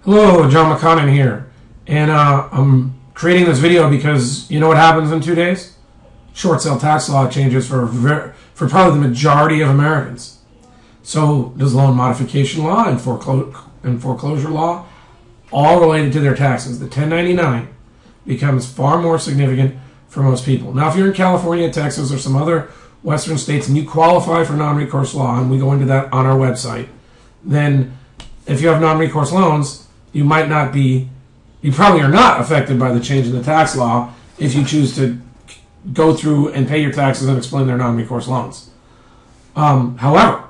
Hello, John McConnin here, and I'm creating this video because you know what happens in 2 days? Short sale tax law changes for probably the majority of Americans. So does loan modification law and foreclosure law, all related to their taxes. The 1099 becomes far more significant for most people. Now, if you're in California, Texas, or some other Western states and you qualify for non-recourse law, and we go into that on our website, then if you have non-recourse loans, you probably are not affected by the change in the tax law if you choose to go through and pay your taxes and explain their non-recourse loans. However,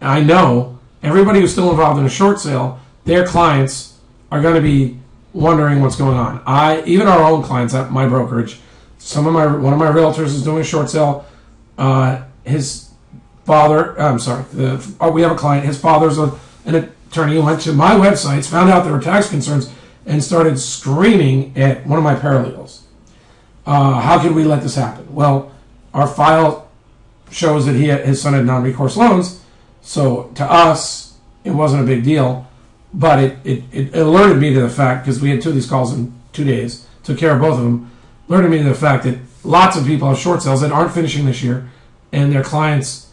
I know everybody who's still involved in a short sale, their clients are going to be wondering what's going on. Even our own clients at my brokerage, one of my realtors is doing a short sale. His father, we have a client, his father's an attorney who went to my websites, found out there were tax concerns, and started screaming at one of my paralegals. How could we let this happen? Well, our file shows that his son had non-recourse loans, so to us, it wasn't a big deal, but it alerted me to the fact, because we had two of these calls in 2 days, took care of both of them, alerted me to the fact that lots of people have short sales that aren't finishing this year, and their clients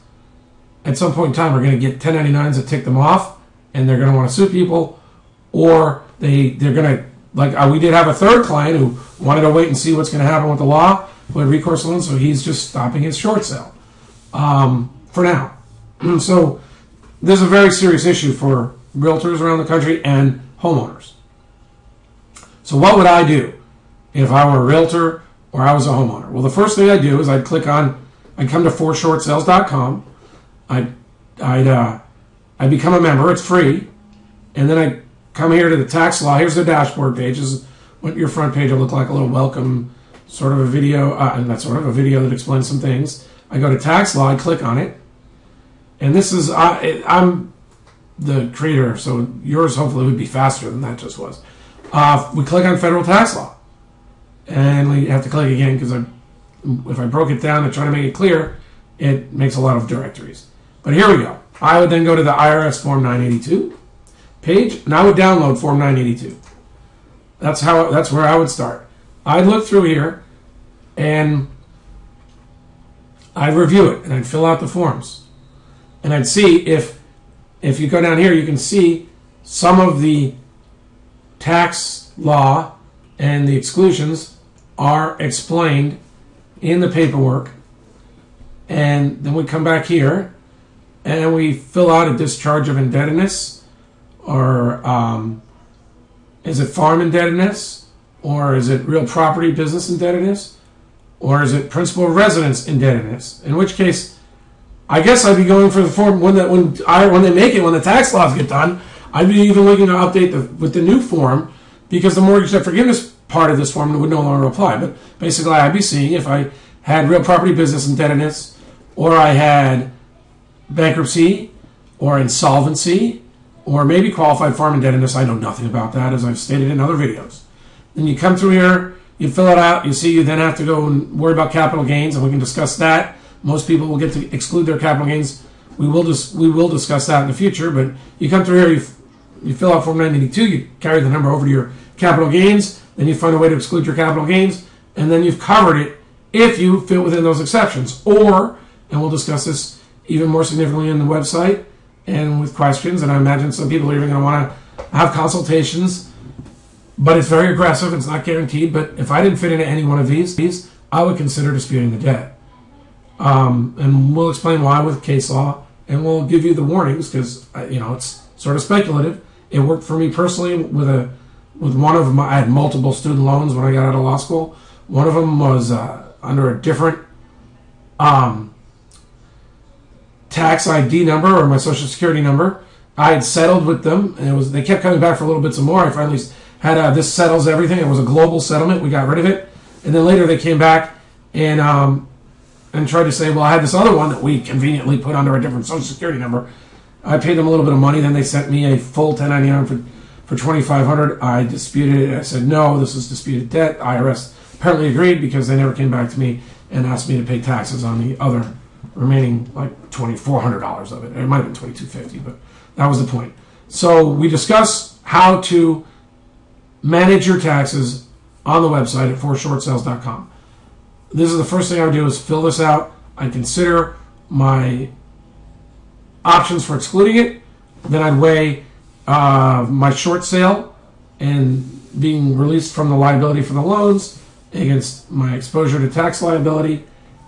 at some point in time are going to get 1099s that tick them off, and they're going to want to sue people, or they're going to, we did have a third client who wanted to wait and see what's going to happen with the law, who had recourse loans, so he's just stopping his short sale for now. So this is a very serious issue for realtors around the country and homeowners. So what would I do if I were a realtor or I was a homeowner? Well, the first thing I'd do is I'd come to forshortsales.com. I'd become a member. It's free. And then I come here to the tax law. Here's the dashboard page. This is what your front page will look like, a little welcome sort of a video, and that's sort of a video that explains some things. I go to tax law, I click on it. And this is, I'm the creator, so yours hopefully would be faster than that just was. We click on federal tax law. And we have to click again because if I broke it down to try to make it clear, it makes a lot of directories. But here we go. I would then go to the IRS Form 982 page, and I would download Form 982. That's where I would start. I'd look through here, and I'd review it, and I'd fill out the forms. And I'd see if you go down here, you can see some of the tax law and the exclusions are explained in the paperwork. And then we come back here, and we fill out a discharge of indebtedness, or is it farm indebtedness, or is it real property business indebtedness, or is it principal residence indebtedness? In which case, I guess I'd be going for the form when the tax laws get done. I'd be even looking to update with the new form, because the mortgage debt forgiveness part of this form would no longer apply. But basically, I'd be seeing if I had real property business indebtedness, or I had bankruptcy, or insolvency, or maybe qualified farm indebtedness. I know nothing about that, as I've stated in other videos. Then you come through here, you fill it out, you then have to go and worry about capital gains, and we can discuss that. Most people will get to exclude their capital gains. We will discuss that in the future, but you come through here, you fill out Form 982, you carry the number over to your capital gains, then you find a way to exclude your capital gains, and then you've covered it if you fit within those exceptions. Or, and we'll discuss this even more significantly in the website and with questions, and I imagine some people are even going to want to have consultations, but it's very aggressive, it's not guaranteed. But if I didn't fit into any one of these, I would consider disputing the debt. And we'll explain why with case law, and we'll give you the warnings, because it's sort of speculative. It worked for me personally with one of my, I had multiple student loans when I got out of law school. One of them was under a different tax ID number, or my social security number. I had settled with them, and they kept coming back for little bits of more. I finally had this settles everything. It was a global settlement. We got rid of it, and then later they came back and tried to say, well, I had this other one that we conveniently put under a different social security number. I paid them a little bit of money. Then they sent me a full 1099 for $2,500. I disputed it. I said, no, this is disputed debt. IRS apparently agreed, because they never came back to me and asked me to pay taxes on the other remaining $2,400 of it. It might have been $2,250, but that was the point. So we discuss how to manage your taxes on the website at forshortsales.com. This is the first thing I would do, is fill this out. I'd consider my options for excluding it. Then I'd weigh my short sale and being released from the liability for the loans against my exposure to tax liability.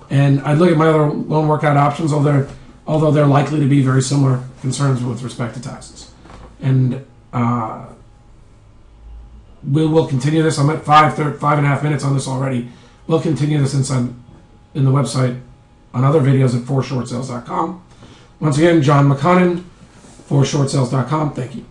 And I'd look at my other loan workout options, although they're likely to be very similar concerns with respect to taxes. And we'll continue this. I'm at 5.5 minutes on this already. We'll continue this since I'm in the website on other videos at forshortsales.com. Once again, John McConnin, forshortsales.com. Thank you.